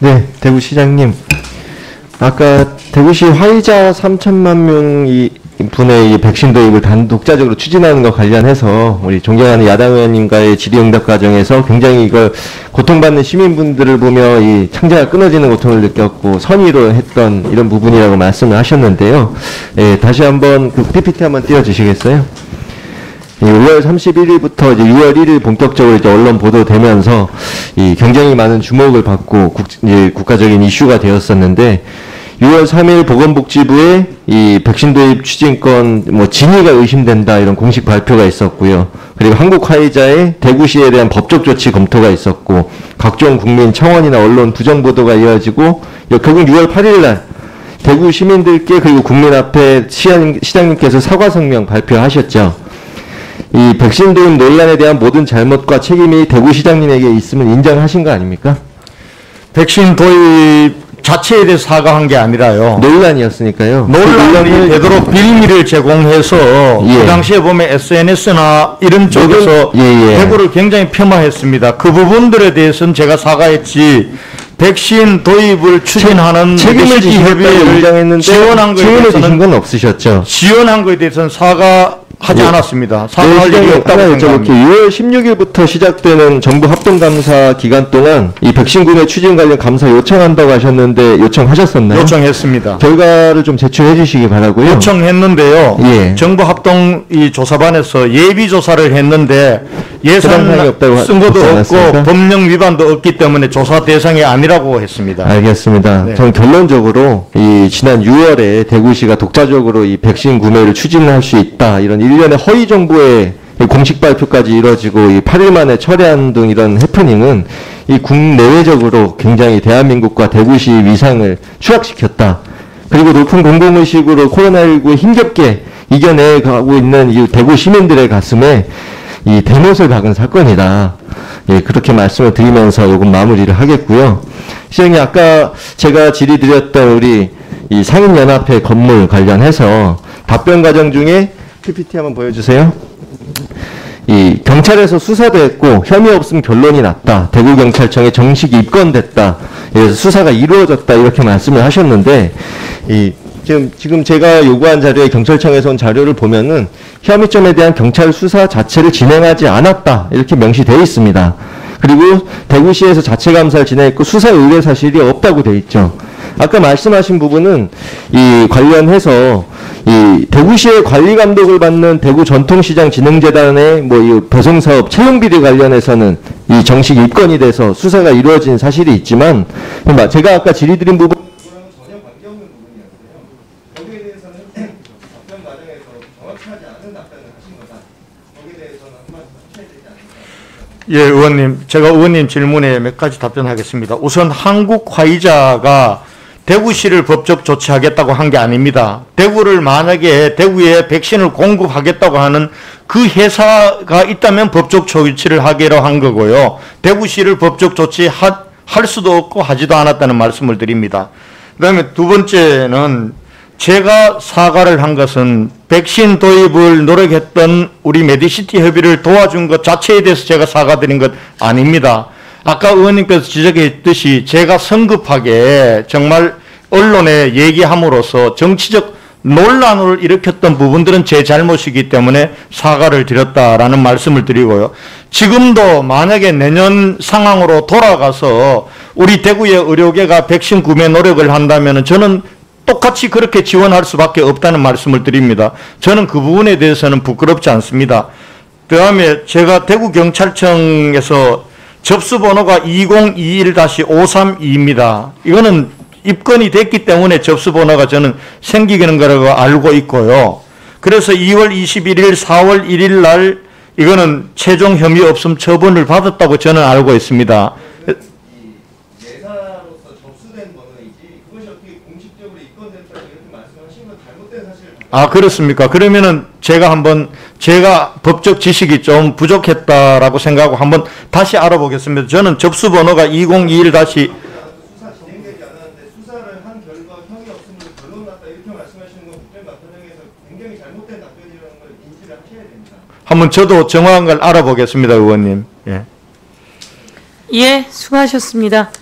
네, 대구시장님. 아까 대구시 화이자 3천만 명 분의 백신 도입을 독자적으로 추진하는 것 관련해서 우리 존경하는 야당 의원님과의 질의응답 과정에서 굉장히 이걸 고통받는 시민분들을 보며 이 창자가 끊어지는 고통을 느꼈고 선의로 했던 이런 부분이라고 말씀을 하셨는데요. 예, 다시 한번 그 PPT 한번 띄워주시겠어요? 5월 31일부터 이제 6월 1일 본격적으로 이제 언론 보도되면서 굉장히 많은 주목을 받고 국가적인 이슈가 되었었는데 6월 3일 보건복지부에 이 백신 도입 추진권 진위가 의심된다 이런 공식 발표가 있었고요. 그리고 한국화이자의 대구시에 대한 법적 조치 검토가 있었고 각종 국민 청원이나 언론 부정 보도가 이어지고 결국 6월 8일 날 대구 시민들께 그리고 국민 앞에 시장님께서 사과 성명 발표하셨죠. 이 백신 도입 논란에 대한 모든 잘못과 책임이 대구시장님에게 있음을 인정하신 거 아닙니까? 백신 도입 자체에 대해서 사과한 게 아니라요. 논란이었으니까요. 논란이 되도록 빌미를 제공해서 예. 그 당시에 보면 SNS나 이런 쪽에서 대구를 굉장히 폄하했습니다. 그 부분들에 대해서는 제가 사과했지 백신 도입을 추진하는 책임을 지셨다고 지원한 거에 대해서는 건 없으셨죠? 지원한 거에 대해서는 사과하지 않았습니다. 사과할 일이 없다고 생각합니다. 6월 16일부터 시작되는 정부 합동감사 기간 동안 이 백신 구매 추진 관련 감사 요청한다고 하셨는데 요청하셨었나요? 요청했습니다. 결과를 좀 제출해 주시기 바라고요. 요청했는데요. 예. 정부 합동 이 조사반에서 예비 조사를 했는데 예산 쓴 것도 없고 법령 위반도 없기 때문에 조사 대상이 아니라고 했습니다. 알겠습니다. 네. 저는 결론적으로 이 지난 6월에 대구시가 독자적으로 이 백신 구매를 추진할 수 있다 이런 일련의 허위 정보의 공식 발표까지 이뤄지고 이 8일 만에 철회한 등 이런 해프닝은 이 국내외적으로 굉장히 대한민국과 대구시 위상을 추락시켰다. 그리고 높은 공공의식으로 코로나19에 힘겹게 이겨내가고 있는 이 대구 시민들의 가슴에 이 대못을 박은 사건이다. 예, 그렇게 말씀을 드리면서 요금 마무리를 하겠고요. 시장님, 아까 제가 질의드렸던 우리 이 상인연합회 건물 관련해서 답변 과정 중에 PPT 한번 보여주세요. 이 경찰에서 수사도 했고 혐의 없음 결론이 났다. 대구경찰청에 정식 입건됐다. 그래서 수사가 이루어졌다. 이렇게 말씀을 하셨는데 지금 제가 요구한 자료에 경찰청에서 온 자료를 보면은 혐의점에 대한 경찰 수사 자체를 진행하지 않았다. 이렇게 명시되어 있습니다. 그리고 대구시에서 자체 감사를 진행했고 수사 의뢰 사실이 없다고 되어 있죠. 아까 말씀하신 부분은 이 관련해서 이 대구시의 관리 감독을 받는 대구 전통시장 진흥재단의 이 배송사업 채용비리 관련해서는 이 정식 입건이 돼서 수사가 이루어진 사실이 있지만 제가 아까 질의드린 부분 전혀 관계없는 부분이었어요. 거기에 대해서는 답변 과정에서 정확하지 않은 답변을 하신 거다. 거기에 대해서는 한 말씀 하셔야 되지 않을까. 예, 의원님. 제가 의원님 질문에 몇 가지 답변하겠습니다. 우선 한국화이자가 대구시를 법적 조치하겠다고 한 게 아닙니다. 대구를 만약에 대구에 백신을 공급하겠다고 하는 그 회사가 있다면 법적 조치를 하기로 한 거고요. 대구시를 법적 조치할 수도 없고 하지도 않았다는 말씀을 드립니다. 그 다음에 두 번째는 제가 사과를 한 것은 백신 도입을 노력했던 우리 메디시티 협의를 도와준 것 자체에 대해서 제가 사과드린 것 아닙니다. 아까 의원님께서 지적했듯이 제가 성급하게 정말 언론에 얘기함으로써 정치적 논란을 일으켰던 부분들은 제 잘못이기 때문에 사과를 드렸다라는 말씀을 드리고요. 지금도 만약에 내년 상황으로 돌아가서 우리 대구의 의료계가 백신 구매 노력을 한다면 저는 똑같이 그렇게 지원할 수밖에 없다는 말씀을 드립니다. 저는 그 부분에 대해서는 부끄럽지 않습니다. 그 다음에 제가 대구경찰청에서 접수번호가 2021-532입니다. 이거는 입건이 됐기 때문에 접수번호가 저는 생기는 거라고 알고 있고요. 그래서 2월 21일, 4월 1일 날 이거는 최종 혐의 없음 처분을 받았다고 저는 알고 있습니다. 예사로서 접수된 번호이지 그것이 어떻게 공식적으로 입건됐다 이렇게 말씀하신 건 잘못된 사실을. 아, 그렇습니까? 그러면은 제가 법적 지식이 좀 부족했다라고 생각하고 한번 다시 알아보겠습니다. 저는 접수번호가 2021- 수사 진행되지 않았는데 수사를 한 결과 혐의 없음으로 결론 났다 이렇게 말씀하시는 건 국정감사장에서 굉장히 잘못된 답변이라는 걸 인지를 하셔야 됩니다. 한번 저도 정확한 걸 알아보겠습니다, 의원님. 예. 예, 수고하셨습니다.